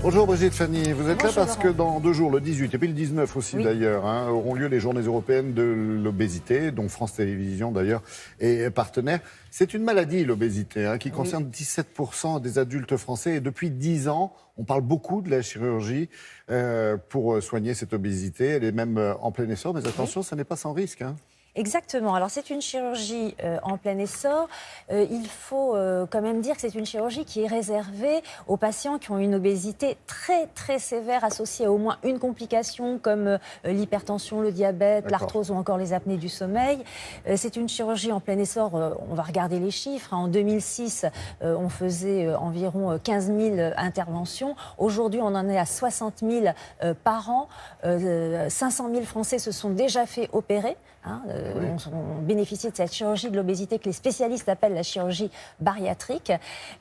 Bonjour Brigitte Fanny, vous êtes Bonjour, là parce Laurent. que dans 2 jours, le 18 et puis le 19 aussi Oui. d'ailleurs, auront lieu les Journées européennes de l'obésité, dont France Télévisions d'ailleurs est partenaire. C'est une maladie, l'obésité, qui concerne 17% des adultes français et depuis 10 ans, on parle beaucoup de la chirurgie pour soigner cette obésité. Elle est même en plein essor, mais attention, ça n'est pas sans risque. Exactement. Alors c'est une chirurgie en plein essor. Il faut quand même dire que c'est une chirurgie qui est réservée aux patients qui ont une obésité très très sévère associée à au moins une complication comme l'hypertension, le diabète, l'arthrose ou encore les apnées du sommeil. C'est une chirurgie en plein essor. On va regarder les chiffres. En 2006, on faisait environ 15 000 interventions. Aujourd'hui, on en est à 60 000 par an. 500 000 Français se sont déjà fait opérer. On bénéficie de cette chirurgie de l'obésité que les spécialistes appellent la chirurgie bariatrique.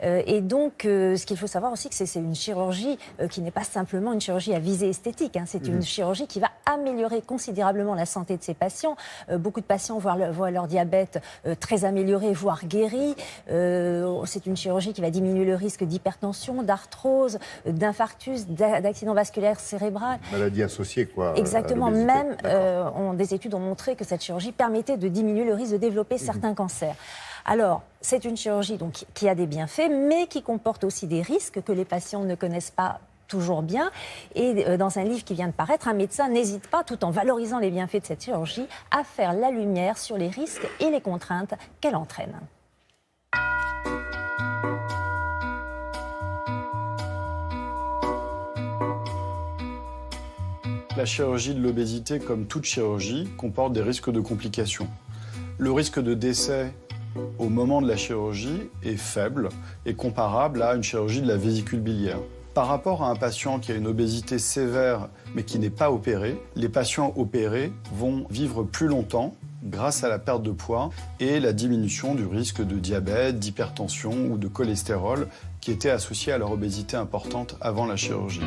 Et donc, ce qu'il faut savoir aussi, c'est que c'est une chirurgie qui n'est pas simplement une chirurgie à visée esthétique. C'est une chirurgie qui va améliorer considérablement la santé de ces patients. Beaucoup de patients voient leur diabète très amélioré, voire guéri. C'est une chirurgie qui va diminuer le risque d'hypertension, d'arthrose, d'infarctus, d'accident vasculaire cérébral. Maladie associée, quoi. Exactement. Même des études ont montré que cette chirurgie permettait de diminuer le risque de développer certains cancers. Alors, c'est une chirurgie donc, qui a des bienfaits, mais qui comporte aussi des risques que les patients ne connaissent pas toujours bien. Et dans un livre qui vient de paraître, un médecin n'hésite pas, tout en valorisant les bienfaits de cette chirurgie, à faire la lumière sur les risques et les contraintes qu'elle entraîne. La chirurgie de l'obésité, comme toute chirurgie, comporte des risques de complications. Le risque de décès au moment de la chirurgie est faible et comparable à une chirurgie de la vésicule biliaire. Par rapport à un patient qui a une obésité sévère mais qui n'est pas opéré, les patients opérés vont vivre plus longtemps grâce à la perte de poids et la diminution du risque de diabète, d'hypertension ou de cholestérol qui était associé à leur obésité importante avant la chirurgie.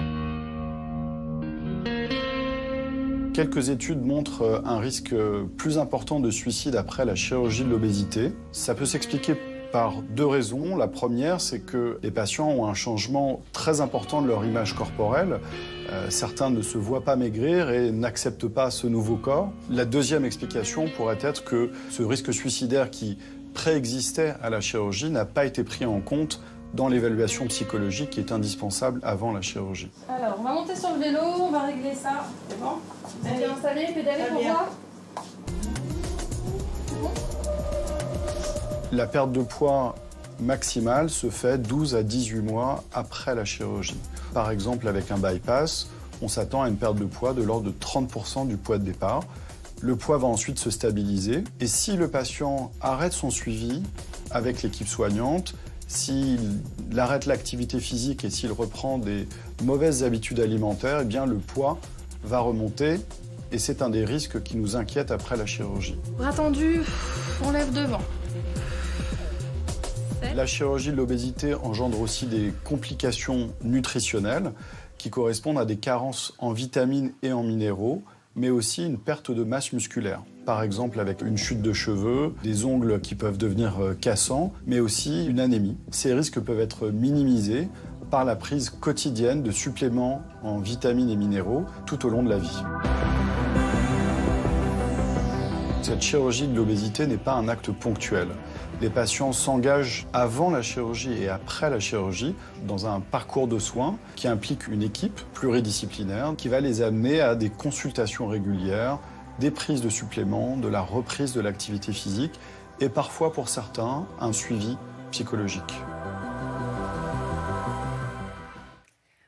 Quelques études montrent un risque plus important de suicide après la chirurgie de l'obésité. Ça peut s'expliquer par 2 raisons. La première, c'est que les patients ont un changement très important de leur image corporelle. Certains ne se voient pas maigrir et n'acceptent pas ce nouveau corps. La deuxième explication pourrait être que ce risque suicidaire qui préexistait à la chirurgie n'a pas été pris en compte dans l'évaluation psychologique qui est indispensable avant la chirurgie. Alors, on va monter sur le vélo, on va régler ça. C'est bon? Allez, installé, pédalé pour voir. La perte de poids maximale se fait 12 à 18 mois après la chirurgie. Par exemple, avec un bypass, on s'attend à une perte de poids de l'ordre de 30% du poids de départ. Le poids va ensuite se stabiliser. Et si le patient arrête son suivi avec l'équipe soignante, s'il arrête l'activité physique et s'il reprend des mauvaises habitudes alimentaires, eh bien le poids va remonter et c'est un des risques qui nous inquiète après la chirurgie. Bras tendu, on lève devant. La chirurgie de l'obésité engendre aussi des complications nutritionnelles qui correspondent à des carences en vitamines et en minéraux, mais aussi une perte de masse musculaire. Par exemple avec une chute de cheveux, des ongles qui peuvent devenir cassants, mais aussi une anémie. Ces risques peuvent être minimisés par la prise quotidienne de suppléments en vitamines et minéraux tout au long de la vie. Cette chirurgie de l'obésité n'est pas un acte ponctuel. Les patients s'engagent avant la chirurgie et après la chirurgie dans un parcours de soins qui implique une équipe pluridisciplinaire qui va les amener à des consultations régulières, des prises de suppléments, de la reprise de l'activité physique et parfois pour certains un suivi psychologique.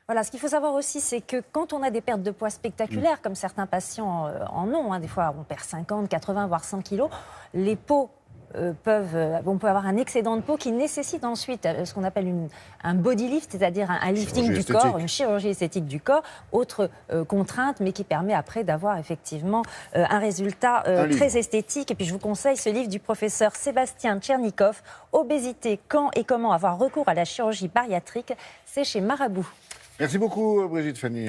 Voilà, ce qu'il faut savoir aussi, c'est que quand on a des pertes de poids spectaculaires, comme certains patients en ont, des fois on perd 50, 80, voire 100 kilos, les peaux on peut avoir un excédent de peau qui nécessite ensuite ce qu'on appelle un body lift, c'est-à-dire un lifting du corps, une chirurgie esthétique du corps, autre contrainte, mais qui permet après d'avoir effectivement un résultat très esthétique. Et puis je vous conseille ce livre du professeur Sébastien Tchernikov, Obésité, quand et comment avoir recours à la chirurgie bariatrique. C'est chez Marabout. Merci beaucoup, Brigitte Fanny.